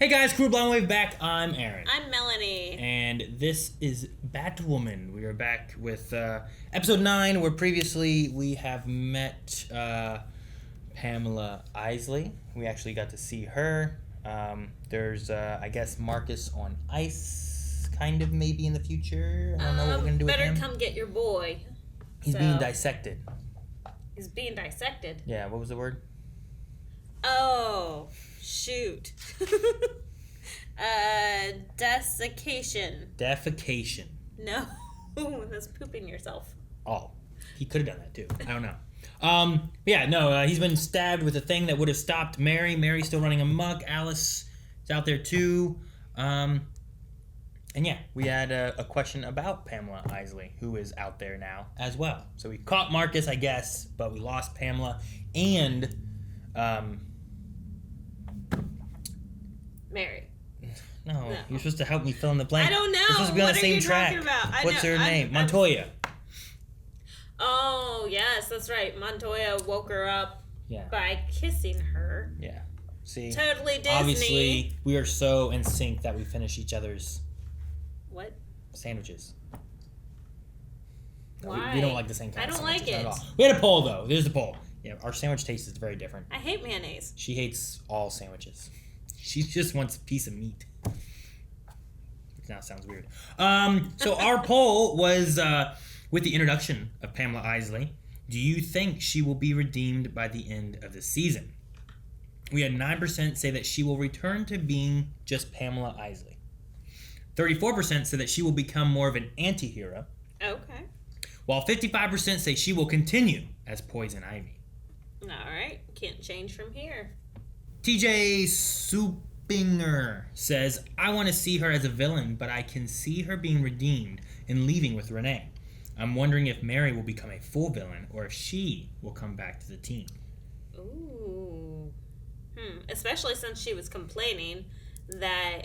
Hey guys, Crew Blind Wave back. I'm Aaron. I'm Melanie. And this is Batwoman. We are back with episode 9, where previously we have met Pamela Isley. We actually got to see her. There's, I guess, Marcus on ice, kind of, maybe in the future. I don't know what we're going to do with him. Better come get your boy. He's being dissected. He's being dissected? Yeah, what was the word? Oh, shoot. Desiccation. Defecation. No, that's pooping yourself. Oh, he could have done that too. I don't know. He's been stabbed with a thing that would have stopped Mary. Mary's still running amok. Alice is out there too. And yeah, we had a question about Pamela Isley, who is out there now as well. So we caught Marcus, I guess, but we lost Pamela and Mary. No, you're supposed to help me fill in the blank. I don't know. We're supposed to be on what the same track. What's her name? Montoya. Oh, yes, that's right. Montoya woke her up by kissing her. Yeah. See? Totally Disney. Obviously, we are so in sync that we finish each other's sandwiches. Why? We don't like the same kind of sandwiches. I don't like it. At all. We had a poll, though. There's a poll. Yeah, our sandwich taste is very different. I hate mayonnaise. She hates all sandwiches. She just wants a piece of meat. Which now sounds weird. So our poll was, with the introduction of Pamela Isley, do you think she will be redeemed by the end of the season? We had 9% say that she will return to being just Pamela Isley. 34% say that she will become more of an anti-hero. Okay. While 55% say she will continue as Poison Ivy. All right. Can't change from here. TJ Supinger says, I want to see her as a villain, but I can see her being redeemed and leaving with Renee. I'm wondering if Mary will become a full villain or if she will come back to the team. Ooh. Especially since she was complaining that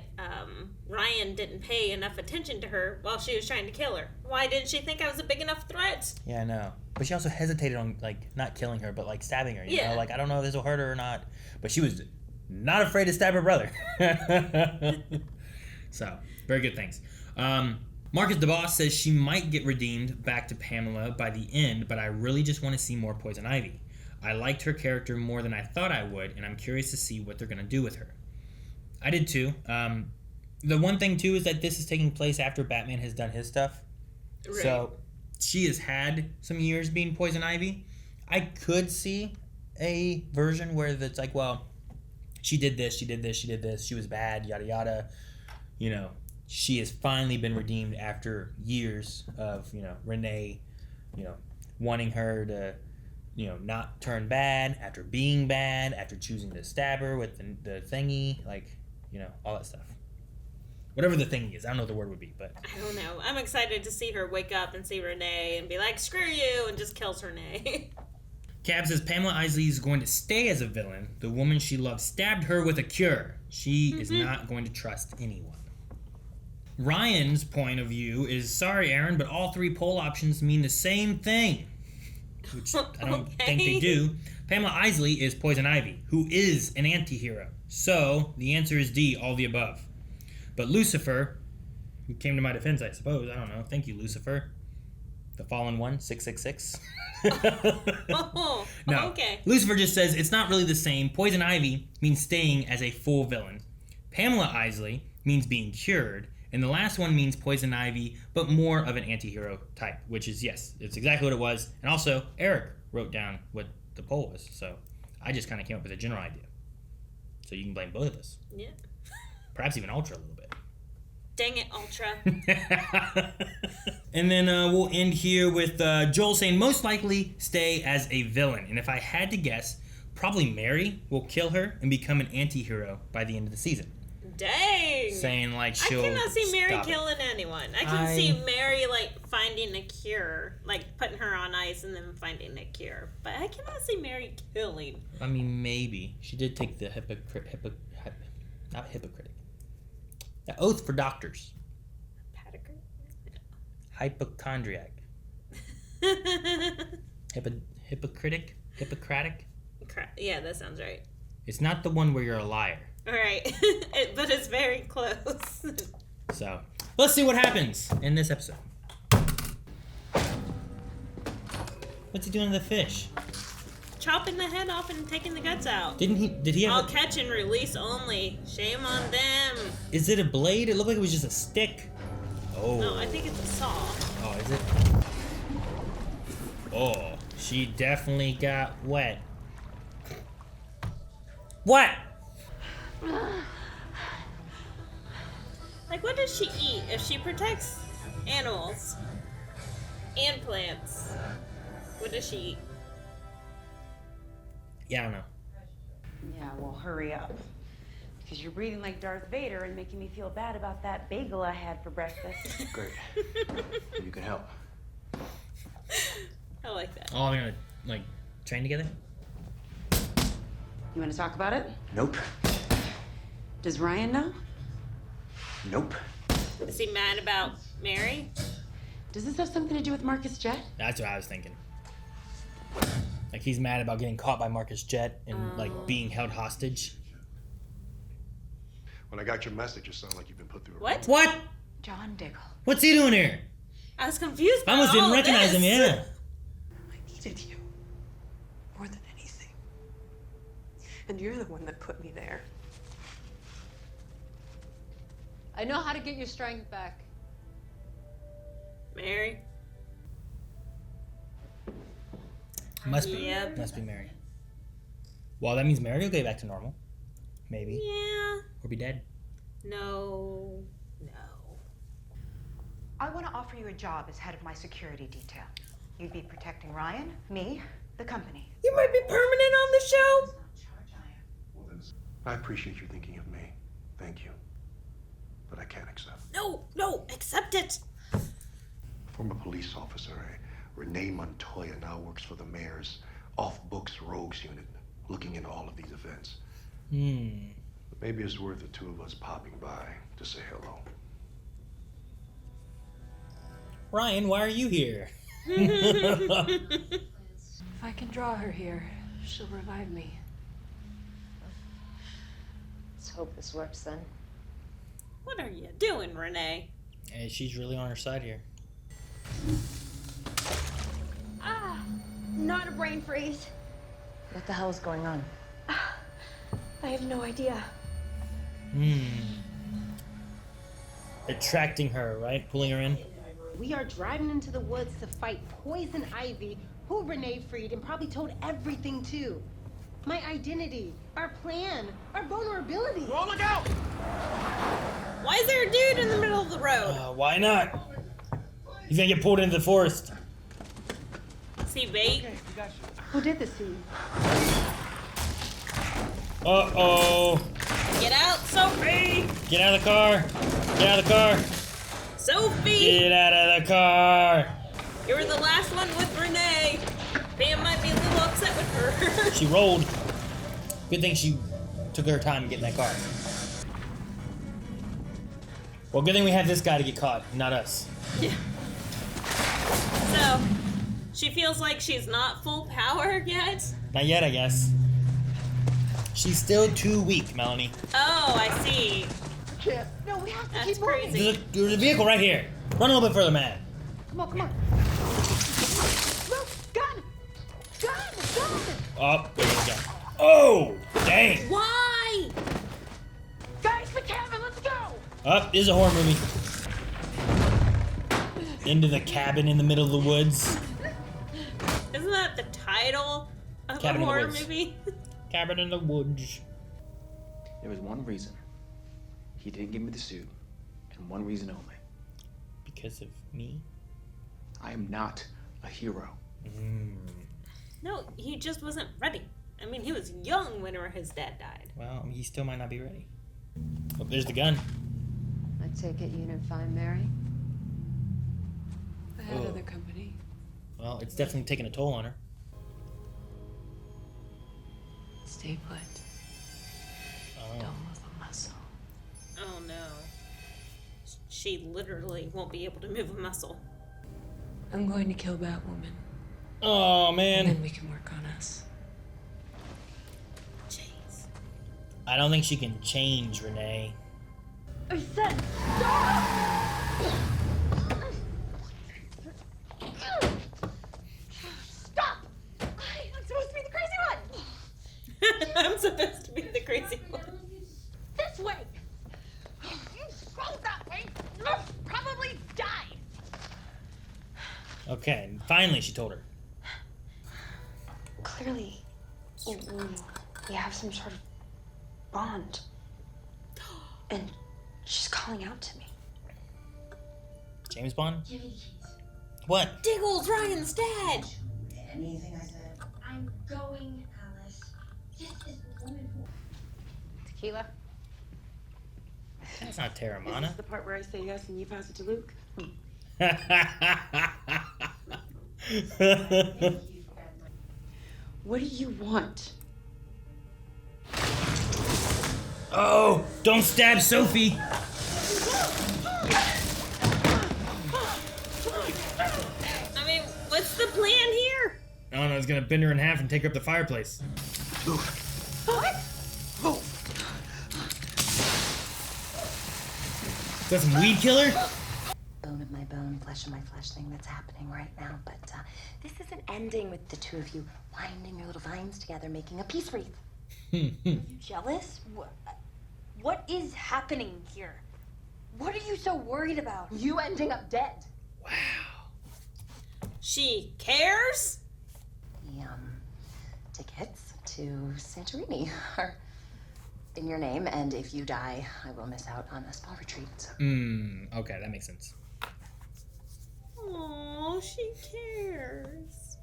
Ryan didn't pay enough attention to her while she was trying to kill her. Why didn't she think I was a big enough threat? Yeah, I know. But she also hesitated on, not killing her, but, stabbing her. You know? I don't know if this will hurt her or not. But she was not afraid to stab her brother. So, very good things. Marcus DeBoss says she might get redeemed back to Pamela by the end, but I really just want to see more Poison Ivy. I liked her character more than I thought I would, and I'm curious to see what they're going to do with her. I did too. The one thing too is that this is taking place after Batman has done his stuff. Right. So she has had some years being Poison Ivy. I could see a version where it's like, well, she did this, she was bad, yada yada. You know, she has finally been redeemed after years of, Renee, wanting her to, not turn bad, after being bad, after choosing to stab her with the thingy, all that stuff. Whatever the thingy is. I don't know what the word would be, but... I don't know. I'm excited to see her wake up and see Renee and be like, screw you, and just kills Renee. Cab says Pamela Isley is going to stay as a villain. The woman she loves stabbed her with a cure. She is not going to trust anyone. Ryan's point of view is, sorry, Aaron, but all 3 poll options mean the same thing. Which I don't think they do. Pamela Isley is Poison Ivy, who is an anti-hero. So, the answer is D, all the above. But Lucifer, who came to my defense, I suppose, I don't know. Thank you, Lucifer. The fallen one, 666. No. Okay. Lucifer just says, it's not really the same. Poison Ivy means staying as a full villain. Pamela Isley means being cured. And the last one means Poison Ivy, but more of an anti-hero type, which is, yes, it's exactly what it was. And also, Eric wrote down what the poll was, so I just kind of came up with a general idea. So you can blame both of us. Yeah. Perhaps even Ultra a little bit. Dang it, Ultra. And then we'll end here with Joel saying, most likely stay as a villain. And if I had to guess, probably Mary will kill her and become an anti-hero by the end of the season. Dang. Saying she'll I cannot see Mary killing anyone. I can see Mary finding a cure, putting her on ice and then finding a cure. But I cannot see Mary killing. I mean, maybe she did take the the oath for doctors. Hypochondriac. Hippocratic. Yeah, that sounds right. It's not the one where you're a liar. All right, but was very close. So, let's see what happens in this episode. What's he doing to the fish? Chopping the head off and taking the guts out. Did he have I'll catch and release only. Shame on them. Is it a blade? It looked like it was just a stick. Oh. No, I think it's a saw. Oh, is it? Oh, she definitely got wet. What? Like, what does she eat if she protects animals and plants? What does she eat? Yeah, I don't know. Yeah, well, hurry up. Because you're breathing like Darth Vader and making me feel bad about that bagel I had for breakfast. Great. You can help. I like that. Oh, they're gonna, like, train together? You want to talk about it? Nope. Does Ryan know? Nope. Is he mad about Mary? Does this have something to do with Marcus Jet? That's what I was thinking. Like, he's mad about getting caught by Marcus Jet and, like, being held hostage. When I got your message, it sounded like you've been put through a What? What? John Diggle. What's he doing here? I was confused by I almost didn't all of recognize him, this. yeah. I needed you more than anything. And you're the one that put me there. I know how to get your strength back. Mary? Must be. Yep. Must be Mary. Well, that means Mary will get back to normal. Maybe. Yeah. Or be dead. No. I want to offer you a job as head of my security detail. You'd be protecting Ryan, me, the company. You might be permanent on the show. I appreciate you thinking of me. Thank you. But I can't accept. No, accept it. Former police officer, Renee Montoya, now works for the mayor's off-books rogues unit, looking into all of these events. But maybe it's worth the two of us popping by to say hello. Ryan, why are you here? If I can draw her here, she'll revive me. Let's hope this works then. What are you doing, Renee? Hey, she's really on her side here. Not a brain freeze. What the hell is going on? I have no idea. Attracting her, right? Pulling her in? We are driving into the woods to fight Poison Ivy, who Renee freed and probably told everything to. My identity, our plan, our vulnerability. Oh, look out! Why is there a dude in the middle of the road? Why not? He's gonna get pulled into the forest. See bait? Who did this to you? Uh-oh. Get out, Sophie! Get out of the car. Get out of the car. Sophie! Get out of the car. You were the last one with Renee. Pam might be a little upset with her. She rolled. Good thing she took her time to get in that car. Well, good thing we had this guy to get caught, not us. Yeah. So, she feels like she's not full power yet? Not yet, I guess. She's still too weak, Melanie. Oh, I see. No, we have to That's keep moving. crazy. There's a vehicle right here. Run a little bit further, man. Come on. No, gun! Oh, there we go. Oh, dang. Why? Guys, the cabin, let's go! Oh, this is a horror movie. Into the cabin in the middle of the woods. Isn't that the title of Cabin a in the horror Woods. movie? Cabin in the woods. There was one reason. He didn't give me the suit. And one reason only. Because of me? I am not a hero. No, he just wasn't ready. I mean, he was young when his dad died. Well, he still might not be ready. Oh, there's the gun. I take it you didn't find Mary? I had Oh. other company. Well, it's definitely taking a toll on her. Stay put. Oh. Don't move a muscle. Oh no. She literally won't be able to move a muscle. I'm going to kill Batwoman. Oh, And man. then we can work on us. Jeez. I don't think she can change, Renee. I said stop! Stop! I'm supposed to be the crazy one! I'm supposed to be the crazy one. This way! You go that way, you'll probably die! Okay, finally she told her. Clearly, we have some sort of bond. And she's calling out to me. James Bond? Give me the keys. What? Diggles, Ryan's dad. Anything I said. I'm going, Alice. This is the woman who... Tequila? That's not Is Terramana. this the part where I say yes and you pass it to Luke? What do you want? Oh, don't stab Sophie. I mean, what's the plan here? I don't know, it's gonna bend her in half and take her up the fireplace. What? Is that some weed killer? Bone of my bone, flesh of my flesh thing that's happening right now. But this isn't ending with the two of you winding your little vines together, making a peace wreath. You jealous? What is happening here? What are you so worried about? You ending up dead. She cares? The tickets to Santorini are in your name, and if you die, I will miss out on a spa retreat. So. Okay, that makes sense. Oh, she cares.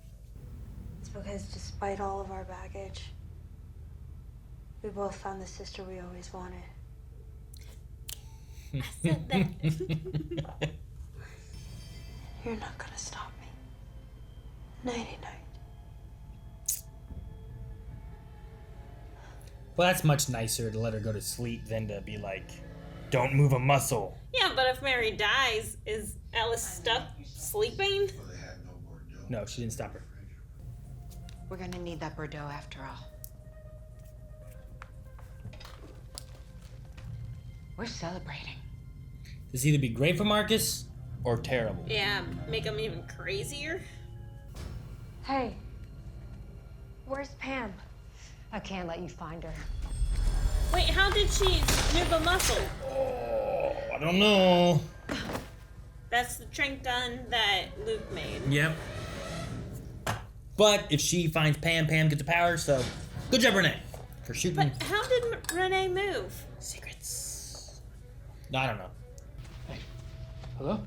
It's because despite all of our baggage, we both found the sister we always wanted. I said that. You're not gonna stop me. Nighty-night. Well, that's much nicer to let her go to sleep than to be like, don't move a muscle. Yeah, but if Mary dies, is Alice stuck sleeping? No, she didn't stop her. We're gonna need that Bordeaux after all. We're celebrating. This either be great for Marcus or terrible. Yeah, make him even crazier. Hey, where's Pam? I can't let you find her. Wait, how did she move a muscle? Oh, I don't know. That's the trank gun that Luke made. Yep. But if she finds Pam, Pam gets the power, so good job, Renee, for shooting. But how did Renee move? Secrets. No, I don't know. Hey, hello? What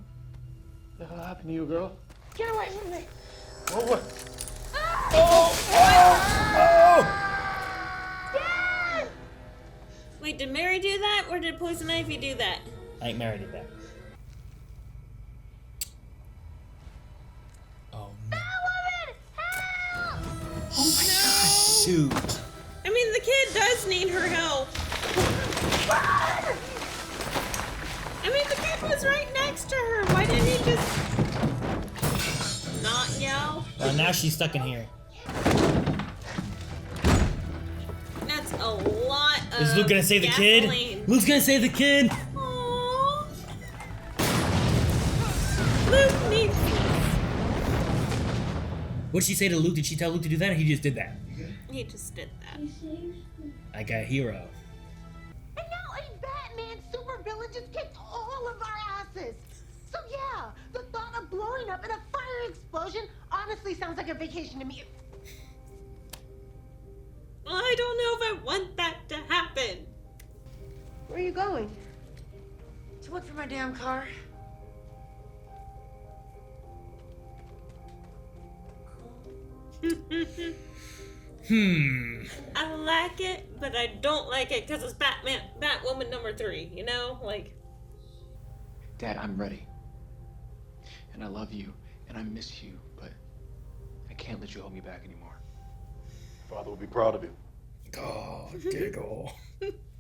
the hell happened to you, girl? Get away from me! What? What? Dad! Wait, did Mary do that, or did Poison Ivy do that? I think Mary did that. Oh no. Batwoman! Help! Oh my god. Shoot. I mean, the kid does need her help. I mean, the kid was right next to her. Why didn't he just not yell? Well, now she's stuck in here. That's a lot of Is Luke gonna save the gasoline. kid? Luke's gonna save the kid. Aww. Luke needs. What'd she say to Luke? Did she tell Luke to do that, or he just did that? He just did that. Like a hero. And now a Batman supervillain just kicked all of our asses. So yeah, the thought of blowing up in a fire explosion honestly sounds like a vacation to me. I don't know if I want that to happen. Where are you going? To look for my damn car. I like it, but I don't like it because it's Batwoman number 3. You know, like. Dad, I'm ready. And I love you, and I miss you, but I can't let you hold me back anymore. Father will be proud of you. Oh, giggle.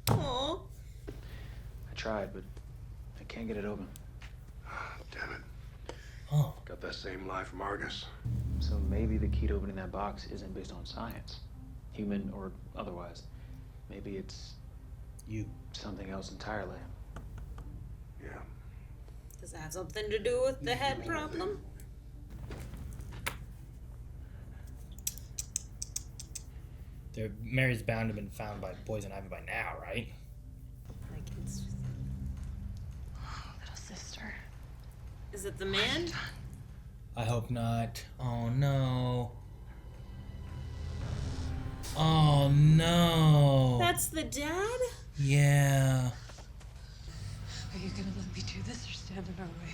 Aww. I tried, but I can't get it open. Damn it. Oh. Got that same lie from Argus. So maybe the key to opening that box isn't based on science, human or otherwise. Maybe it's you. Something else entirely. Does that have something to do with the head problem? Mary's bound to have been found by poison ivy by now, right? Like it's just... Little sister. Is it the man? I hope not. Oh no. Oh no. That's the dad? Yeah. Are you gonna let me do this or stand in our way?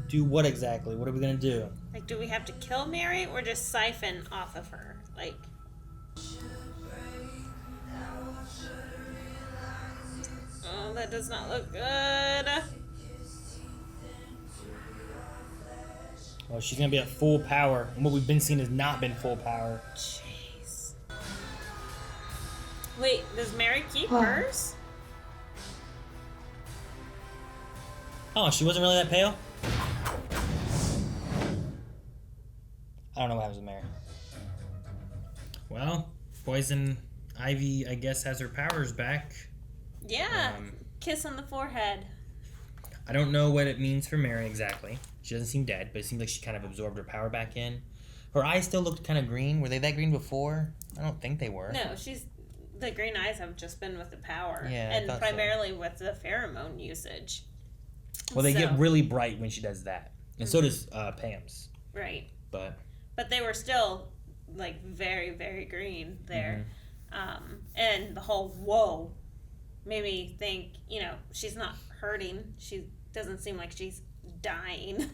Do what exactly? What are we gonna do? Like, do we have to kill Mary or just siphon off of her? Like... Oh, that does not look good. Well, she's gonna be at full power. And what we've been seeing has not been full power. Jeez. Wait, does Mary keep hers? Oh, she wasn't really that pale? I don't know what happens with Mary. Well, Poison Ivy, I guess, has her powers back. Yeah. Kiss on the forehead. I don't know what it means for Mary exactly. She doesn't seem dead, but it seems like she kind of absorbed her power back in. Her eyes still looked kind of green. Were they that green before? I don't think they were. No, the green eyes have just been with the power. Yeah, I and thought primarily with the pheromone usage. Well, they get really bright when she does that. And so does Pam's. Right. But they were still, like, very, very green there. And the whole whoa made me think, she's not hurting. She doesn't seem like she's dying.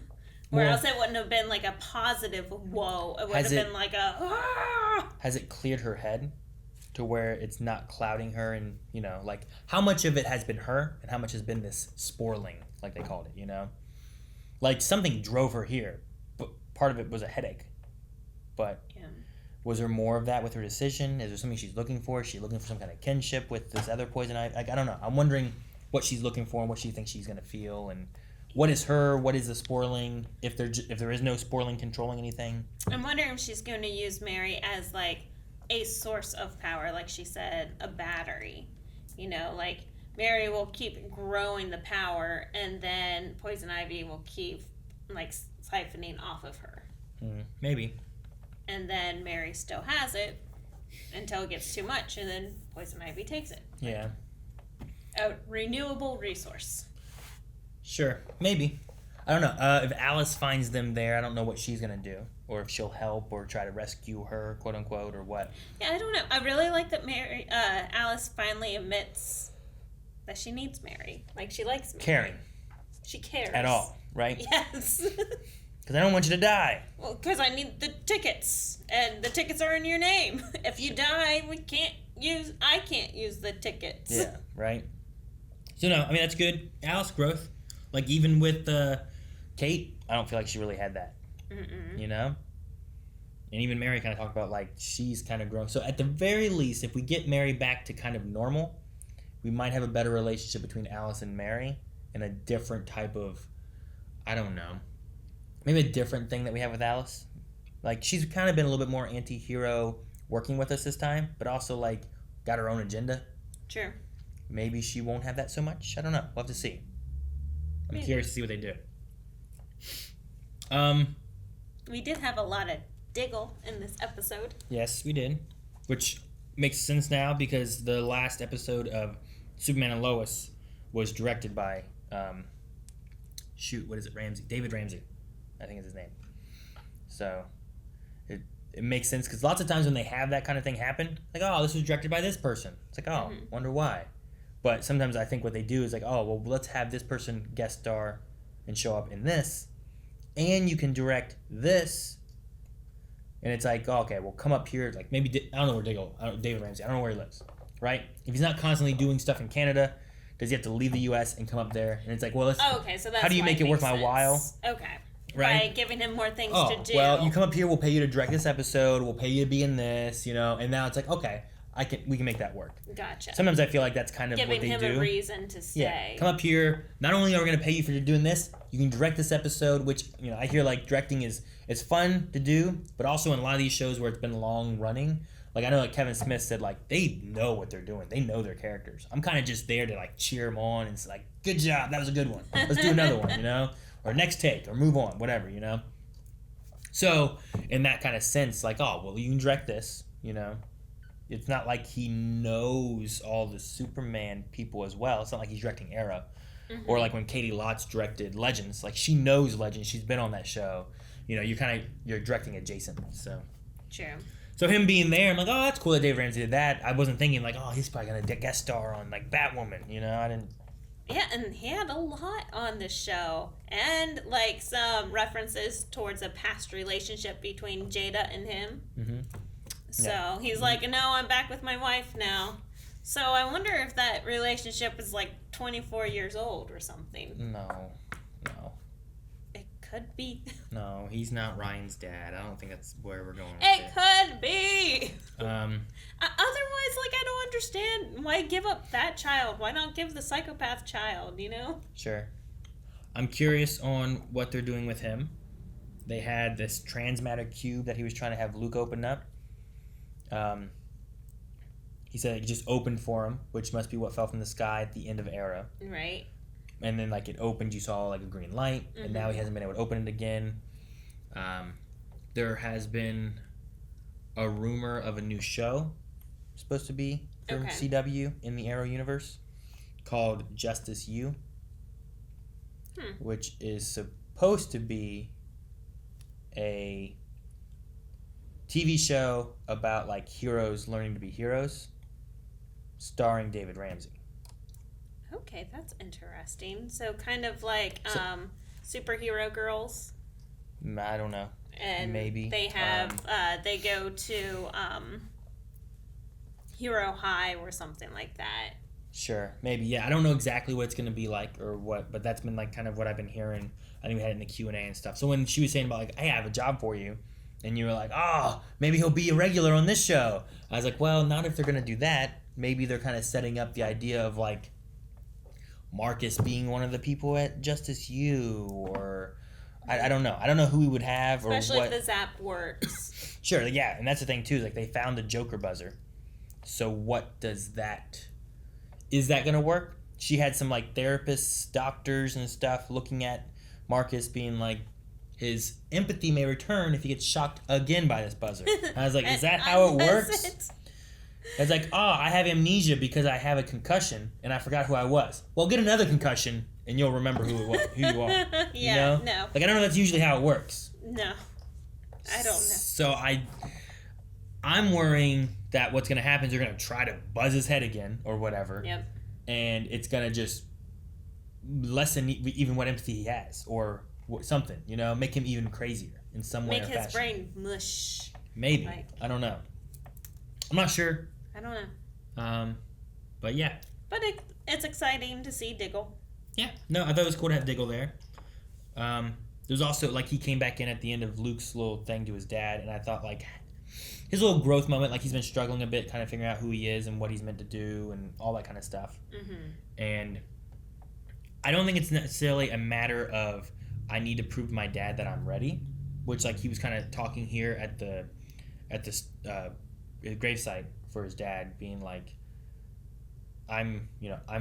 Or else it wouldn't have been like a positive whoa. It would have been like a ah! Has it cleared her head to where it's not clouding her? And, like, how much of it has been her and how much has been this sporling, like they called it, Like, something drove her here, but part of it was a headache. But was there more of that with her decision? Is there something she's looking for? Is she looking for some kind of kinship with this other poison ivy? Like, I don't know. I'm wondering what she's looking for and what she thinks she's going to feel. And what is her? What is the sporling? If there is no sporling controlling anything. I'm wondering if she's going to use Mary as, like, a source of power. Like she said, a battery. Like, Mary will keep growing the power, and then Poison Ivy will keep, like, siphoning off of her. Maybe. And then Mary still has it until it gets too much, and then Poison Ivy takes it. Yeah. A renewable resource. Sure. Maybe. I don't know. If Alice finds them there, I don't know what she's going to do. Or if she'll help or try to rescue her, quote unquote, or what. Yeah, I don't know. I really like that Alice finally admits that she needs Mary. Like, she likes Mary. Caring. She cares. At all, right? Yes. Because I don't want you to die. Well, because I need the tickets. And the tickets are in your name. If you die, I can't use the tickets. Yeah, right? So, no, I mean, that's good. Alice growth. Like, even with Kate, I don't feel like she really had that. And even Mary kind of talked about, like, she's kind of grown. So, at the very least, if we get Mary back to kind of normal, we might have a better relationship between Alice and Mary and a different type of, I don't know, maybe a different thing that we have with Alice. Like, she's kind of been a little bit more anti-hero working with us this time, but also, like, got her own agenda. Sure. Maybe she won't have that so much. I don't know. We'll have to see. I'm curious to see what they do. We did have a lot of Diggle in this episode. Yes, we did. Which makes sense now because the last episode of Superman and Lois was directed by, Ramsey? David Ramsey, I think is his name. So, it makes sense because lots of times when they have that kind of thing happen, like, oh, this was directed by this person. It's like, oh, wonder why. But sometimes I think what they do is like, oh, well, let's have this person guest star and show up in this, and you can direct this. And it's like, oh, okay, well, come up here. Like, maybe, I don't know where David Ramsey, I don't know where he lives, right? If he's not constantly doing stuff in Canada, does he have to leave the U.S. and come up there? And it's like, well, how do you make it worth my while? Okay. Right? By giving him more things Oh, to do. well, you come up here, we'll pay you to direct this episode, we'll pay you to be in this, and now it's like, okay, we can make that work. Gotcha. Sometimes I feel like that's kind of what they do. Giving him a reason to stay. Yeah, come up here. Not only are we going to pay you for doing this, you can direct this episode, which, I hear like directing is fun to do, but also in a lot of these shows where it's been long running, Like I know like Kevin Smith said like they know what they're doing. They know their characters. I'm kind of just there to like cheer them on and it's like, good job, that was a good one. Let's do another one, you know? Or next take or move on, whatever, you know? So in that kind of sense, like, oh, well, you can direct this, you know? It's not like he knows all the Superman people as well. It's not like he's directing Arrow. Mm-hmm. Or like when Katie Lotz directed Legends, like she knows Legends. She's been on that show. You know, you're directing adjacent. So true. So him being there, I'm like, oh, that's cool that Dave Ramsey did that. I wasn't thinking like, oh, he's probably gonna guest star on like Batwoman. You know, I didn't. Yeah, and he had a lot on this show, and like some references towards a past relationship between Jada and him. Mm-hmm. So he's like, no, I'm back with my wife now. So I wonder if that relationship was like 24 years old or something. No. It could be. No, he's not Ryan's dad. I don't think that's where we're going with it. Could be. Otherwise, like, I don't understand why give up that child. Why not give the psychopath child, you know? Sure. I'm curious on what they're doing with him. They had this transmatter cube that he was trying to have Luke open up. He said it just opened for him, which must be what fell from the sky at the end of Arrow. Right. And then, like, it opened, you saw, like, a green light, and now he hasn't been able to open it again. There has been a rumor of a new show supposed to be from CW in the Arrow universe called Justice U, which is supposed to be a TV show about, like, heroes learning to be heroes, starring David Ramsey. Okay, that's interesting. So kind of like superhero girls. I don't know. And maybe they have they go to Hero High or something like that. Sure, maybe. Yeah, I don't know exactly what it's going to be like or what, but that's been like kind of what I've been hearing. I think we had it in the Q&A and stuff. So when she was saying about like, hey, I have a job for you, and you were like, oh, maybe he'll be a regular on this show. I was like, well, not if they're going to do that. Maybe they're kind of setting up the idea of like Marcus being one of the people at Justice U, or I don't know. I don't know who we would have, especially or what. If the zap works. Sure, yeah, and that's the thing too. Is like they found the Joker buzzer. So what does that? Is that gonna work? She had some like therapists, doctors, and stuff looking at Marcus, being like, his empathy may return if he gets shocked again by this buzzer. And I was like, is that how it works? It's like, oh, I have amnesia because I have a concussion and I forgot who I was. Well, get another concussion and you'll remember who you are. Yeah, you know? No. Like, I don't know if that's usually how it works. No. I don't know. So I'm worrying that what's going to happen is they're going to try to buzz his head again or whatever. Yep. And it's going to just lessen even what empathy he has or something, you know, make him even crazier in some way or fashion. Make his brain mush. Maybe. I don't know. I'm not sure. I don't know. But yeah. But it's exciting to see Diggle. Yeah. No, I thought it was cool to have Diggle there. There's also, like, he came back in at the end of Luke's little thing to his dad, and I thought, like, his little growth moment, like, he's been struggling a bit, kind of figuring out who he is and what he's meant to do and all that kind of stuff. Mm-hmm. And I don't think it's necessarily a matter of I need to prove to my dad that I'm ready, which, like, he was kind of talking here at the gravesite for his dad, being like, I'm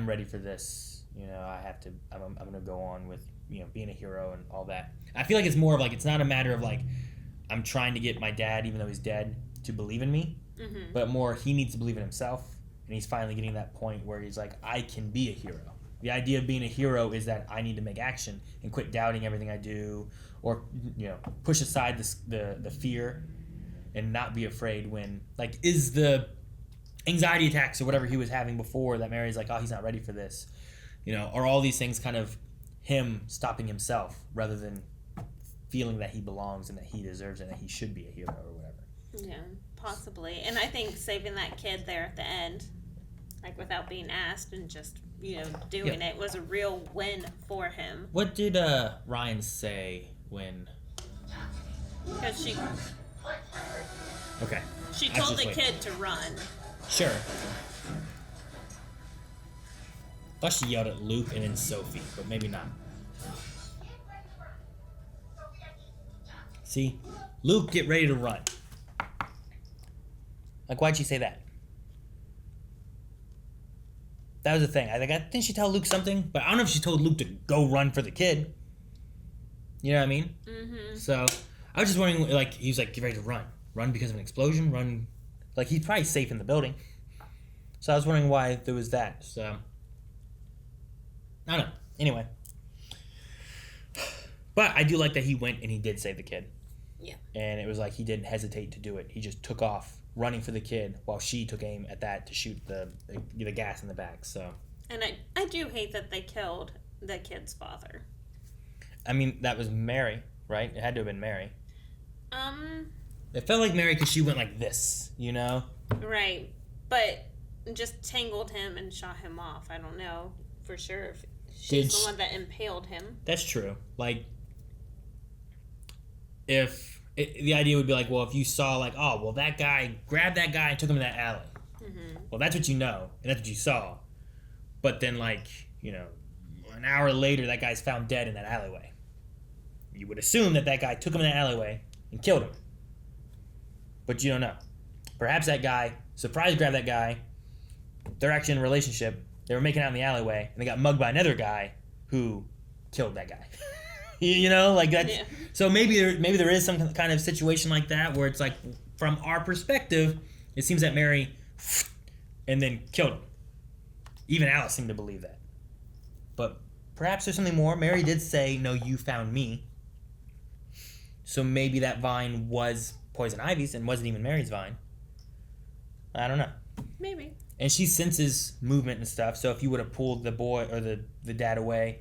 ready for this, I'm gonna go on with, being a hero and all that. I feel like it's more of like, it's not a matter of like, I'm trying to get my dad, even though he's dead, to believe in me, but more he needs to believe in himself, and he's finally getting that point where he's like, I can be a hero. The idea of being a hero is that I need to make action and quit doubting everything I do, or push aside the fear and not be afraid when, like, is the anxiety attacks or whatever he was having before that Mary's like, oh, he's not ready for this, are all these things kind of him stopping himself rather than feeling that he belongs and that he deserves it and that he should be a hero or whatever. Yeah, possibly. And I think saving that kid there at the end, like without being asked and just doing it was a real win for him. What did Ryan say when? Because she She told the kid to run. Sure. I thought she yelled at Luke and then Sophie, but maybe not. See? Luke, get ready to run. Like, why'd she say that? That was the thing. Didn't she tell Luke something? But I don't know if she told Luke to go run for the kid. You know what I mean? Mm-hmm. So, I was just wondering, like, he was like, get ready to run. Run because of an explosion? Run. Like, he's probably safe in the building. So, I was wondering why there was that. So, I don't know. Anyway. But I do like that he went and he did save the kid. Yeah. And it was like he didn't hesitate to do it. He just took off running for the kid while she took aim at that to shoot the gas in the back. So. And I do hate that they killed the kid's father. I mean, that was Mary, right? It had to have been Mary. It felt like Mary because she went like this, you know? Right. But just tangled him and shot him off. I don't know for sure if she's the one that impaled him. That's true. Like, the idea would be like, well, if you saw like, oh, well, that guy grabbed that guy and took him to that alley. Mm-hmm. Well, that's what you know, and that's what you saw. But then, like, you know, an hour later, that guy's found dead in that alleyway. You would assume that guy took him in that alleyway and killed him. But you don't know. Perhaps that guy surprise grabbed that guy. They're actually in a relationship. They were making out in the alleyway, and they got mugged by another guy who killed that guy. You know, like that's yeah. So maybe there is some kind of situation like that where it's like from our perspective, it seems that Mary and then killed him. Even Alice seemed to believe that. But perhaps there's something more. Mary did say, "No, you found me." So maybe that vine was Poison Ivy's and wasn't even Mary's vine. I don't know. Maybe. And she senses movement and stuff. So if you would have pulled the boy or the dad away.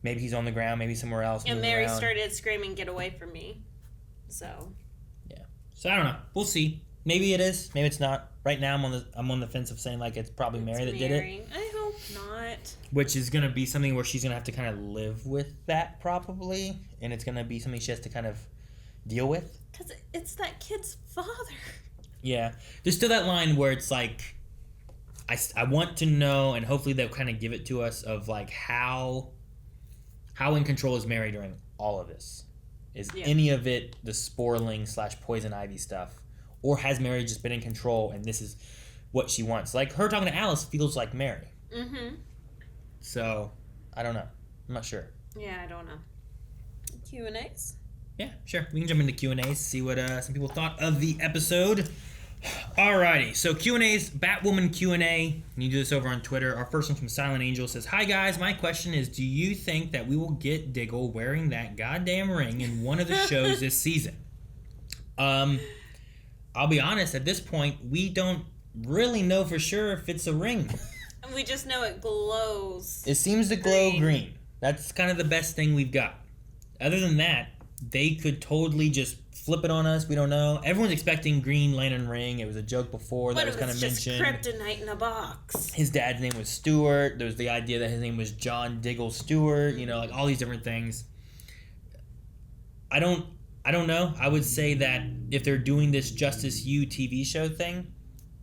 Maybe he's on the ground, maybe somewhere else. And Mary started screaming, "Get away from me." So. Yeah. So I don't know. We'll see. Maybe it is. Maybe it's not. Right now, I'm on the fence of saying like it's probably Mary that did it. I hope not. Which is gonna be something where she's gonna have to kind of live with that probably, and it's gonna be something she has to kind of deal with. Because it's that kid's father. Yeah. There's still that line where it's like, I want to know, and hopefully they'll kind of give it to us of like how in control is Mary during all of this? Is any of it the Sporling / Poison Ivy stuff? Or has Mary just been in control and this is what she wants? Like, her talking to Alice feels like Mary. Mm-hmm. So, I don't know. I'm not sure. Yeah, I don't know. Q&As? Yeah, sure. We can jump into Q&As, see what some people thought of the episode. Alrighty, so Q&A's, Batwoman Q&A. You do this over on Twitter. Our first one from Silent Angel says, "Hi guys, my question is, do you think that we will get Diggle wearing that goddamn ring in one of the shows this season?" I'll be honest, at this point, we don't really know for sure if it's a ring. We just know it glows. It seems to glow green. That's kind of the best thing we've got. Other than that, they could totally just flip it on us. We don't know. Everyone's expecting Green Lantern ring. It was a joke before that was kind of mentioned. But it was just kryptonite in a box. His dad's name was Stewart. There was the idea that his name was John Diggle Stewart. You know, like all these different things. I don't know. I would say that if they're doing this Justice U TV show thing,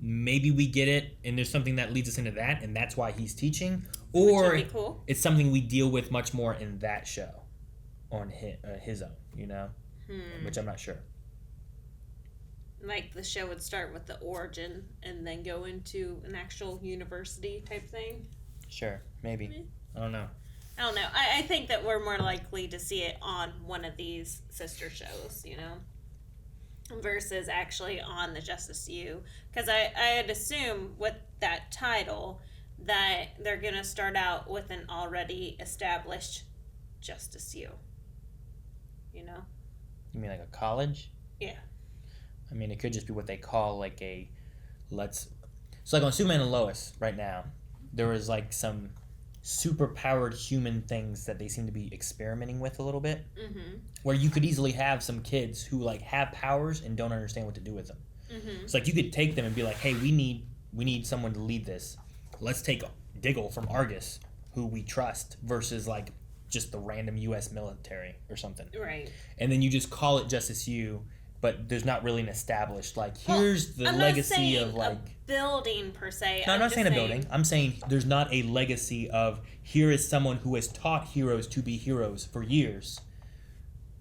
maybe we get it, and there's something that leads us into that, and that's why he's teaching. Or which would be cool. It's something we deal with much more in that show, on his own. You know. Which I'm not sure. Like the show would start with the origin and then go into an actual university type thing? Sure, maybe. I don't know. I think that we're more likely to see it on one of these sister shows, you know, versus actually on the Justice U. Because I'd assume with that title that they're going to start out with an already established Justice U. You know? You mean like a college? Yeah. I mean, it could just be what they call like so like on Superman and Lois right now, there was like some super powered human things that they seem to be experimenting with a little bit. Mm-hmm. Where you could easily have some kids who like have powers and don't understand what to do with them. Mm-hmm. It's like you could take them and be like, hey, we need someone to lead this. Let's take Diggle from Argus, who we trust, versus like just the random U.S. military or something. Right. And then you just call it Justice U, but there's not really an established, like, here's the legacy of, like... a building, per se. No, I'm not saying a building. I'm saying there's not a legacy of, here is someone who has taught heroes to be heroes for years.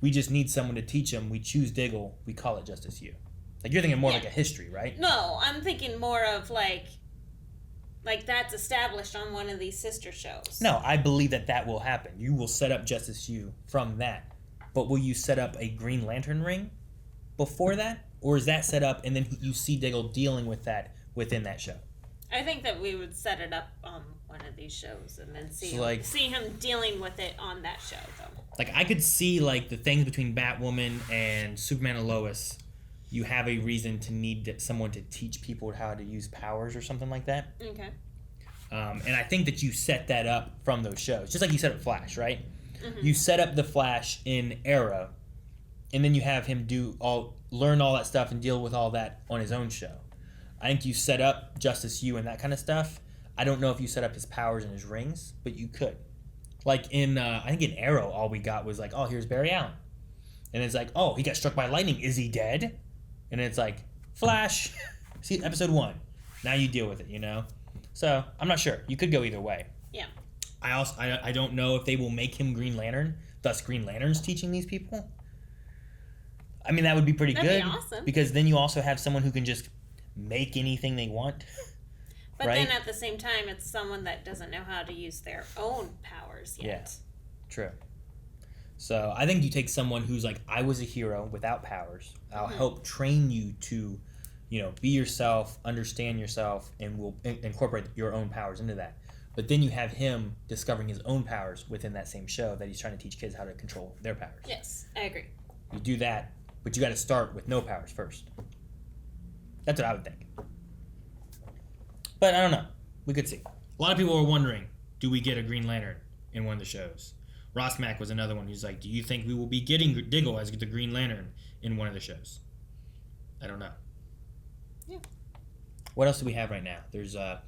We just need someone to teach them. We choose Diggle. We call it Justice U. Like, you're thinking more like a history, right? No, I'm thinking more of like that's established on one of these sister shows. No, I believe that will happen. You will set up Justice U from that. But will you set up a Green Lantern ring before that? Or is that set up and then you see Diggle dealing with that within that show? I think that we would set it up on one of these shows and then see So, see him dealing with it on that show, though. Like, I could see, like, the things between Batwoman and Superman and Lois. You have a reason to need someone to teach people how to use powers or something like that. Okay. And I think that you set that up from those shows. Just like you set up Flash, right? Mm-hmm. You set up the Flash in Arrow, and then you have him learn all that stuff and deal with all that on his own show. I think you set up Justice U and that kind of stuff. I don't know if you set up his powers and his rings, but you could. Like I think in Arrow, all we got was like, oh, here's Barry Allen. And it's like, oh, he got struck by lightning. Is he dead? And it's like, Flash, see episode 1. Now you deal with it, you know? So, I'm not sure. You could go either way. Yeah. I don't know if they will make him Green Lantern, thus Green Lantern's teaching these people. I mean, that would be pretty good. That'd be awesome. Because then you also have someone who can just make anything they want. But right? then at the same time, it's someone that doesn't know how to use their own powers yet. Yeah, true. So I think you take someone who's like, I was a hero without powers. I'll help train you to, be yourself, understand yourself, and will incorporate your own powers into that. But then you have him discovering his own powers within that same show that he's trying to teach kids how to control their powers. Yes, I agree. You do that, but you got to start with no powers first. That's what I would think. But I don't know. We could see. A lot of people are wondering, do we get a Green Lantern in one of the shows? Ross Mack was another one who's like, do you think we will be getting Diggle as the Green Lantern in one of the shows? I don't know. Yeah. What else do we have right now? There's I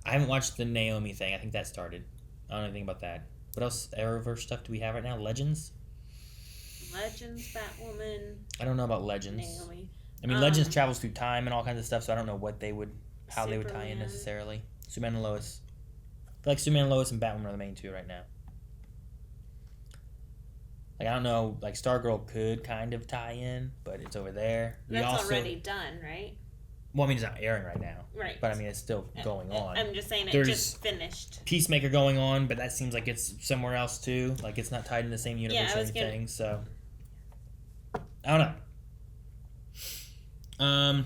haven't watched the Naomi thing. I think that started. I don't know anything about that. What else Arrowverse stuff do we have right now? Legends? Legends, Batwoman. I don't know about Legends. Naomi. I mean, Legends travels through time and all kinds of stuff, so I don't know how they would tie in Superman. necessarily. Superman and Lois. I feel like Superman and Lois and Batwoman are the main two right now. Like, I don't know, like Stargirl could kind of tie in, but it's over there. That's already done, right? Well, I mean, it's not airing right now. Right. But I mean, it's still going on. I'm just saying There's just finished. Peacemaker going on, but that seems like it's somewhere else too. Like, it's not tied in the same universe or anything, so I don't know.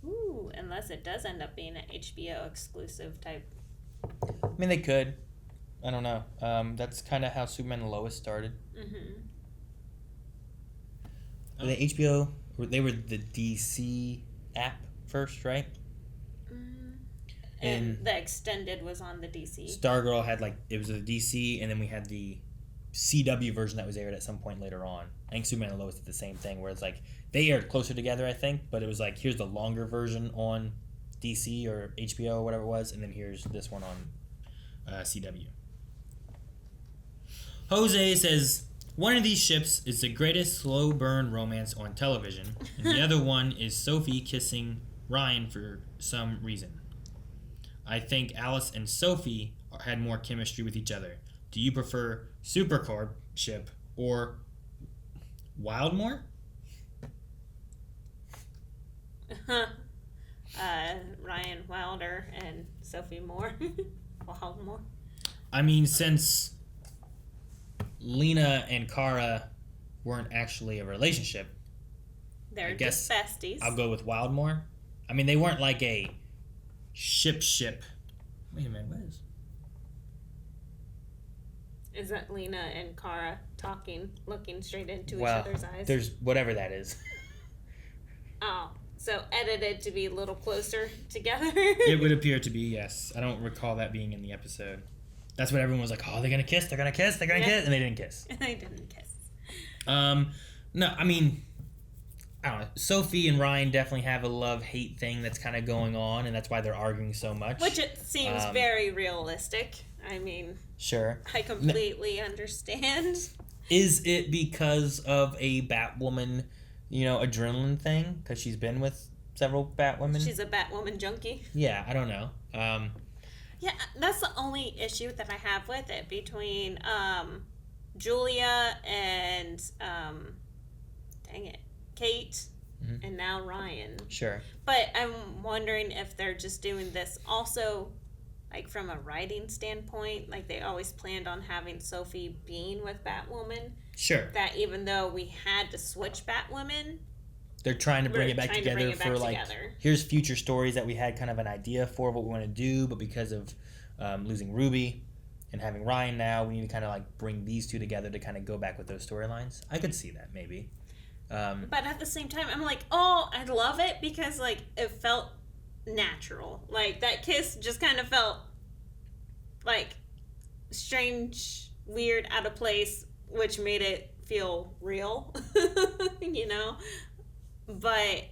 Ooh, unless it does end up being an HBO exclusive type. I mean, they could. I don't know. That's kind of how Superman and Lois started. Mm-hmm. The HBO, they were the DC app first, right? And the extended was on the DC. Stargirl had it was the DC, and then we had the CW version that was aired at some point later on. I think Superman and Lois did the same thing, where it's they aired closer together, I think, but it was here's the longer version on DC or HBO or whatever it was, and then here's this one on CW. Jose says, one of these ships is the greatest slow burn romance on television, and the other one is Sophie kissing Ryan for some reason. I think Alice and Sophie had more chemistry with each other. Do you prefer Supercorp ship or Wildmore? Ryan Wilder and Sophie Moore. Wildmore. I mean, since Lena and Kara weren't actually a relationship, They're I guess just besties. I'll go with Wildmore. I mean, they weren't like a ship. Wait a minute, what is? Is that Lena and Kara talking, looking straight into each Well, other's eyes? there's whatever that is. Oh, so edited to be a little closer together? It would appear to be, yes. I don't recall that being in the episode. That's what everyone was like, oh, they're going to kiss, they're going to kiss, they're going to kiss, and they didn't kiss. They didn't kiss. No, I mean, I don't know. Sophie and Ryan definitely have a love-hate thing that's kind of going on, and that's why they're arguing so much. Which it seems very realistic. I mean, sure. I completely understand. Is it because of a Batwoman, adrenaline thing? Because she's been with several Batwomen? She's a Batwoman junkie. Yeah, I don't know. Yeah, that's the only issue that I have with it between Julia and Kate. and now Ryan. Sure. But I'm wondering if they're just doing this also, like, from a writing standpoint. Like, they always planned on having Sophie being with Batwoman. Sure. That even though we had to switch Batwoman, they're trying to bring it back together for, like, here's future stories that we had kind of an idea for what we want to do, but because of losing Ruby and having Ryan now, we need to kind of, like, bring these two together to kind of go back with those storylines. I could see that, maybe. But at the same time, I'm like, oh, I love it because, like, it felt natural. Like, that kiss just kind of felt, like, strange, weird, out of place, which made it feel real, you know? But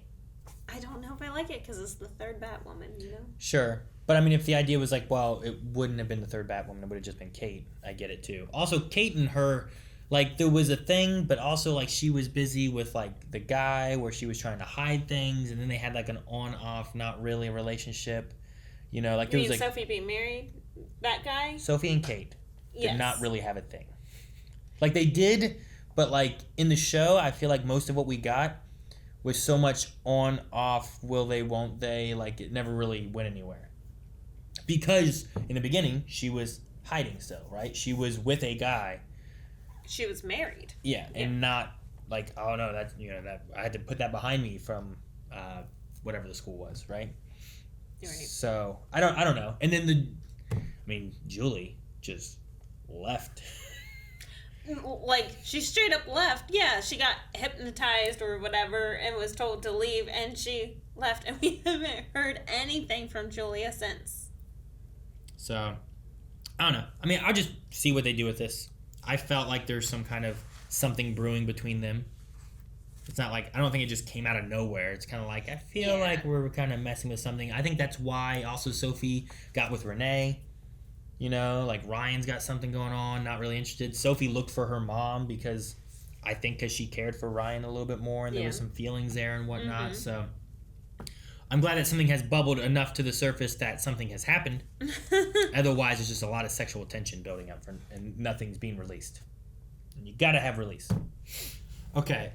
I don't know if I like it because it's the third Batwoman, you know? Sure. But, I mean, if the idea was like, well, it wouldn't have been the third Batwoman, it would have just been Kate, I get it, too. Also, Kate and her, like, there was a thing, but also, like, she was busy with, like, the guy where she was trying to hide things, and then they had, like, an on-off, not really a relationship. You know, like, there was, like... Sophie being married? That guy? Sophie and Kate did not really have a thing. Like, they did, but, like, in the show, I feel like most of what we got was so much on-off, will they, won't they, like, it never really went anywhere. Because, in the beginning, she was hiding still, right? She was with a guy. She was married. Yeah, and not like, oh no, that's, you know, that I had to put that behind me from whatever the school was, right? Right. So I don't know. And then Julie just left. Like, she straight up left. Yeah, she got hypnotized or whatever and was told to leave, and she left, and we haven't heard anything from Julia since. So I don't know. I mean, I'll just see what they do with this. I felt like there's some kind of something brewing between them. It's not like, I don't think it just came out of nowhere. It's kind of like, I feel like we're kind of messing with something. I think that's why also Sophie got with Renee. You know, like Ryan's got something going on, not really interested. Sophie looked for her mom because she cared for Ryan a little bit more and there was some feelings there and whatnot. Mm-hmm. So I'm glad that something has bubbled enough to the surface that something has happened. Otherwise, it's just a lot of sexual tension building up and nothing's being released. And you gotta have release. Okay.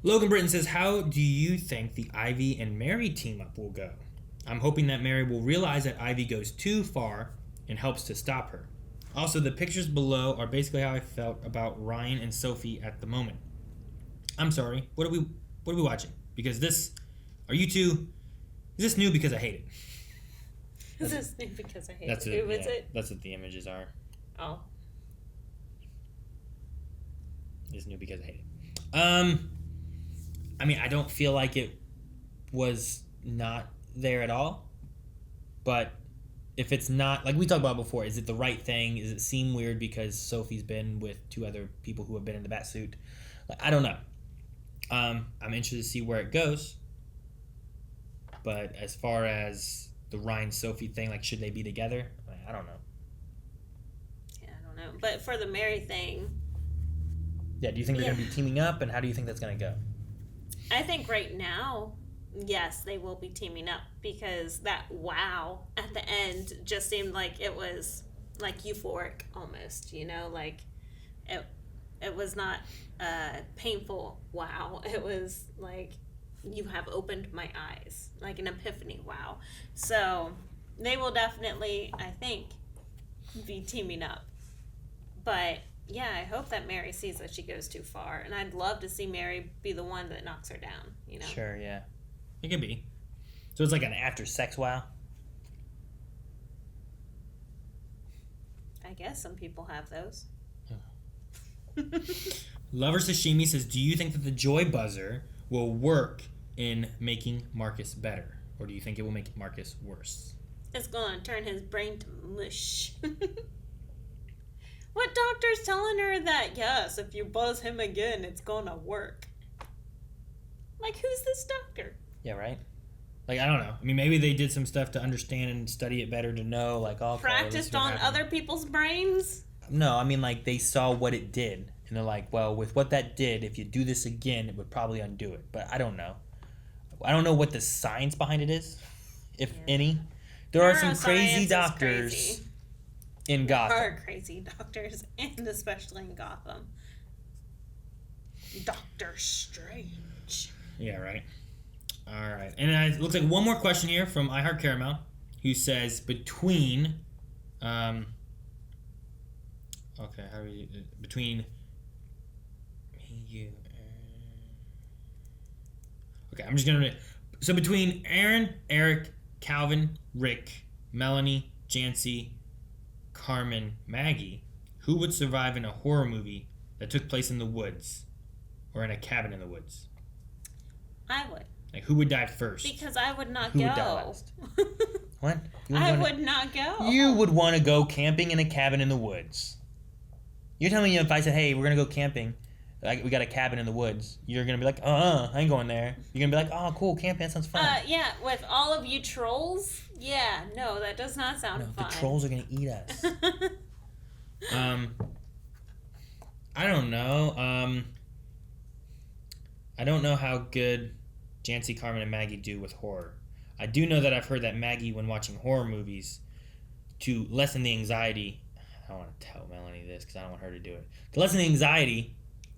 Logan Britton says, how do you think the Ivy and Mary team up will go? I'm hoping that Mary will realize that Ivy goes too far and helps to stop her. Also, the pictures below are basically how I felt about Ryan and Sophie at the moment. I'm sorry. What are we watching? Because this... Are you two... Is this new because I hate it? Is this new because I hate it? Who is it? That's what the images are. Oh. It's new because I hate it. I mean, I don't feel like it was not there at all. But if it's not... Like we talked about before, is it the right thing? Does it seem weird because Sophie's been with two other people who have been in the Batsuit? Like, I don't know. I'm interested to see where it goes. But as far as the Ryan-Sophie thing, like, should they be together? I don't know. Yeah, I don't know. But for the Mary thing... Yeah, do you think they're going to be teaming up, and how do you think that's going to go? I think right now, yes, they will be teaming up, because that wow at the end just seemed like it was, like, euphoric almost, you know? Like, it was not a painful wow. It was, like... You have opened my eyes, like an epiphany. Wow. So they will definitely, I think, be teaming up. But yeah, I hope that Mary sees that she goes too far, and I'd love to see Mary be the one that knocks her down, you know? Sure, yeah. It could be. So it's like an after sex wow? I guess some people have those. Lover Sashimi says, do you think that the joy buzzer will work in making Marcus better? Or do you think it will make Marcus worse? It's going to turn his brain to mush. What doctor's telling her that, yes, if you buzz him again, it's going to work? Like, who's this doctor? Yeah, right? Like, I don't know. I mean, maybe they did some stuff to understand and study it better to know, like, oh, practiced on other people's brains? No, I mean, like, they saw what it did. And they're like, well, with what that did, if you do this again, it would probably undo it. But I don't know. I don't know what the science behind it is, if any. There are some crazy doctors in Gotham. There are crazy doctors, and especially in Gotham. Doctor Strange. Yeah, right. All right. And it looks like one more question here from I Heart Caramel, who says between between me, you, okay, I'm just gonna so between Aaron, Eric, Calvin, Rick, Melanie, Jancy, Carmen, Maggie, who would survive in a horror movie that took place in the woods or in a cabin in the woods? I would. Like, who would die first? Because I would not Who go. would die last? What? Would not go. You would want to go camping in a cabin in the woods. You're telling me if I said, hey, we're going to go camping, like we got a cabin in the woods, you're going to be like, I ain't going there. You're going to be like, oh, cool, camping, that sounds fun. Yeah, with all of you trolls, yeah, no, that does not sound fun. The trolls are going to eat us. I don't know. I don't know how good Jancy, Carmen, and Maggie do with horror. I do know that I've heard that Maggie, when watching horror movies, to lessen the anxiety, I don't want to tell Melanie this because I don't want her to do it. To lessen the anxiety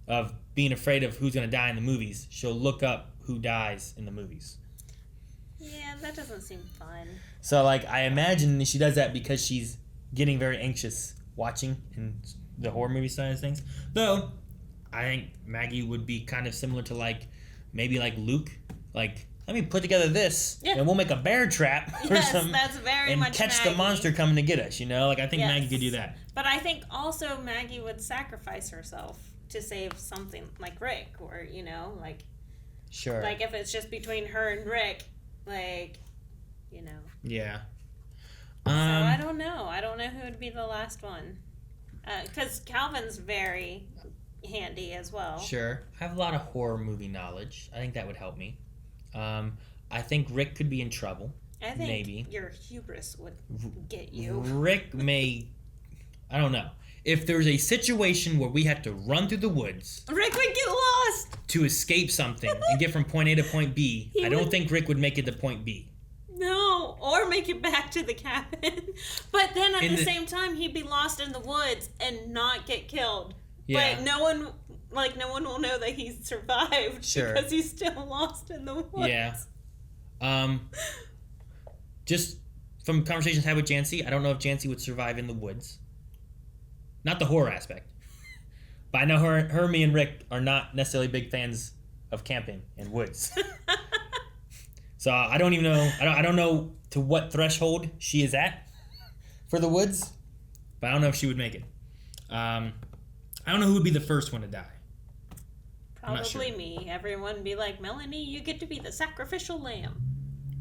of being afraid of who's going to die in the movies, she'll look up who dies in the movies. Yeah, that doesn't seem fun. So, like, I imagine she does that because she's getting very anxious watching in the horror movie side of things. Though, I think Maggie would be kind of similar to, like, maybe like Luke. Like, let me put together this, and we'll make a bear trap or something. That's very and much catch Maggie. the monster coming to get us, you know? Like, I think Maggie could do that. But I think also Maggie would sacrifice herself to save something like Rick, or, you know, like... Sure. Like, if it's just between her and Rick, like, you know. Yeah. So I don't know. I don't know who would be the last one. Because Calvin's very handy as well. Sure. I have a lot of horror movie knowledge. I think that would help me. I think Rick could be in trouble. I think maybe. Your hubris would get you. Rick may... I don't know. If there's a situation where we have to run through the woods... Rick would get lost! ...to escape something and get from point A to point B, I don't think Rick would make it to point B. No, or make it back to the cabin. But then at the same time, he'd be lost in the woods and not get killed. Yeah. But no one will know that he's survived because he's still lost in the woods. Yeah. Just from conversations I had with Jancy, I don't know if Jancy would survive in the woods. Not the horror aspect. But I know her, me, and Rick are not necessarily big fans of camping in woods. So I don't even know. I don't know to what threshold she is at for the woods. But I don't know if she would make it. I don't know who would be the first one to die. Probably me. Everyone would be like, Melanie, you get to be the sacrificial lamb.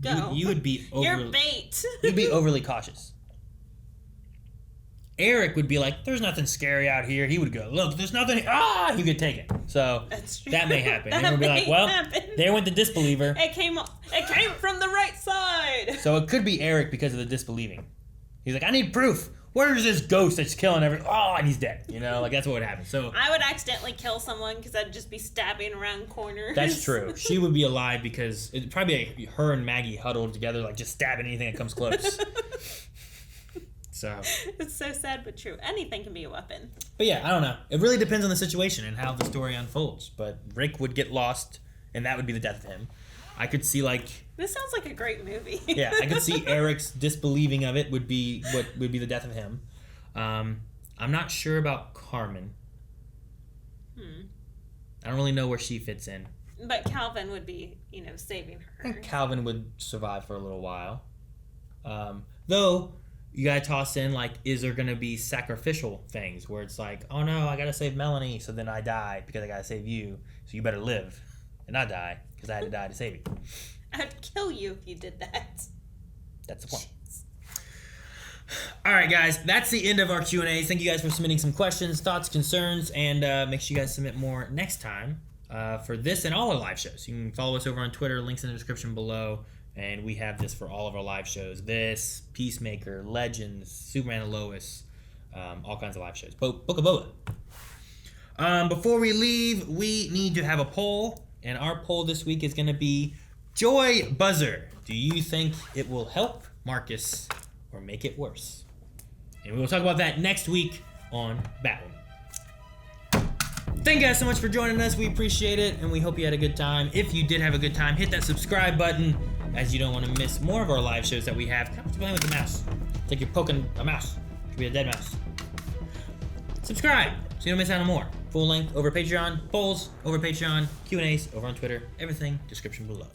Go. You would be You're bait. You'd be overly cautious. Eric would be like, there's nothing scary out here. He would go, look, there's nothing. He could take it. So that may happen. And we'd be like, well, there went the disbeliever. It came from the right side. So it could be Eric because of the disbelieving. He's like, I need proof. Where's this ghost that's killing everyone? Oh, and he's dead. You know, like that's what would happen. So I would accidentally kill someone because I'd just be stabbing around corners. That's true. She would be alive because it'd probably be her and Maggie huddled together, like just stabbing anything that comes close. So it's so sad but true. Anything can be a weapon. But yeah, I don't know. It really depends on the situation and how the story unfolds. But Rick would get lost, and that would be the death of him. I could see This sounds like a great movie. Yeah, I could see Eric's disbelieving of it would be what would be the death of him. I'm not sure about Carmen. I don't really know where she fits in. But Calvin would be, saving her. I think Calvin would survive for a little while. Though, you gotta toss in, is there gonna be sacrificial things where it's like, oh no, I gotta save Melanie, so then I die because I gotta save you, so you better live and not die because I had to die to save you. I'd kill you if you did that. That's the point. All right, guys, that's the end of our Q&As. Thank you guys for submitting some questions, thoughts, concerns, and make sure you guys submit more next time for this and all our live shows. You can follow us over on Twitter, links in the description below, and we have this for all of our live shows. This, Peacemaker, Legends, Superman and Lois, all kinds of live shows. Book of Boba. Before we leave, we need to have a poll, and our poll this week is going to be Joy Buzzer. Do you think it will help Marcus or make it worse? And we will talk about that next week on Batwoman. Thank you guys so much for joining us. We appreciate it, and we hope you had a good time. If you did have a good time, hit that subscribe button, as you don't want to miss more of our live shows that we have. Come playing with the mouse. It's like you're poking a mouse. It could be a dead mouse. Subscribe so you don't miss out on more. Full length over Patreon, polls over Patreon, Q&As over on Twitter. Everything description below.